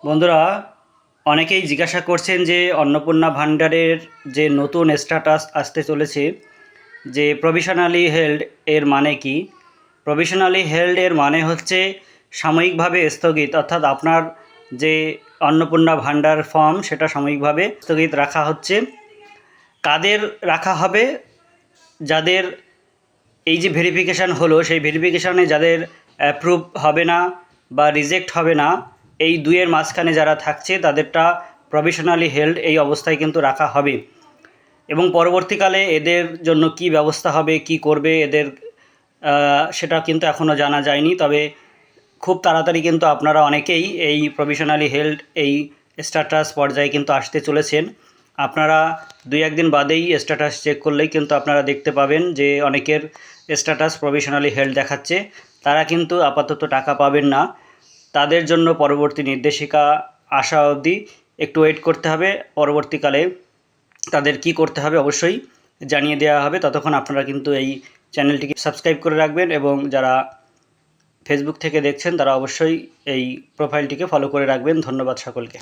বন্ধুরা, অনেকেই জিজ্ঞাসা করছেন যে অন্নপূর্ণা ভান্ডারের যে নতুন স্ট্যাটাস আসতে চলেছে, যে প্রভিশনালি হেল্ড এর মানে কি। প্রভিশনালি হেল্ড এর মানে হচ্ছে সাময়িকভাবে স্থগিত, অর্থাৎ আপনার যে অন্নপূর্ণা ভান্ডার ফর্ম সেটা সাময়িকভাবে স্থগিত রাখা হচ্ছে। কাদের রাখা হবে? যাদের এই যে ভেরিফিকেশান হলো, সেই ভেরিফিকেশানে যাদের অ্যাপ্রুভ হবে না বা রিজেক্ট হবে না, এই দুইয়ের মাঝখানে যারা থাকছে তাদেরটা প্রভিশনালি হেল্ড এই অবস্থায় কিন্তু রাখা হবে। এবং পরবর্তীকালে এদের জন্য কি ব্যবস্থা হবে, কি করবে এদের, সেটা কিন্তু এখনও জানা যায়নি। তবে খুব তাড়াতাড়ি কিন্তু আপনারা অনেকেই এই প্রভিশনালি হেল্ড এই স্ট্যাটাস পর্যায়ে কিন্তু আসতে চলেছেন। আপনারা 2-1 দিন বাদেই স্ট্যাটাস চেক করলেই কিন্তু আপনারা দেখতে পাবেন যে অনেকের স্ট্যাটাস প্রভিশনালি হেল্ড দেখাচ্ছে। তারা কিন্তু আপাতত টাকা পাবেন না। তাদের জন্য পরবর্তী নির্দেশিকা আসা অবধি একটু ওয়েট করতে হবে। পরবর্তীকালে তাদের কি করতে হবে অবশ্যই জানিয়ে দেওয়া হবে। ততক্ষণ আপনারা কিন্তু এই চ্যানেলটিকে সাবস্ক্রাইব করে রাখবেন, এবং যারা ফেসবুক থেকে দেখছেন তারা অবশ্যই এই প্রোফাইলটিকে ফলো করে রাখবেন। ধন্যবাদ সকলকে।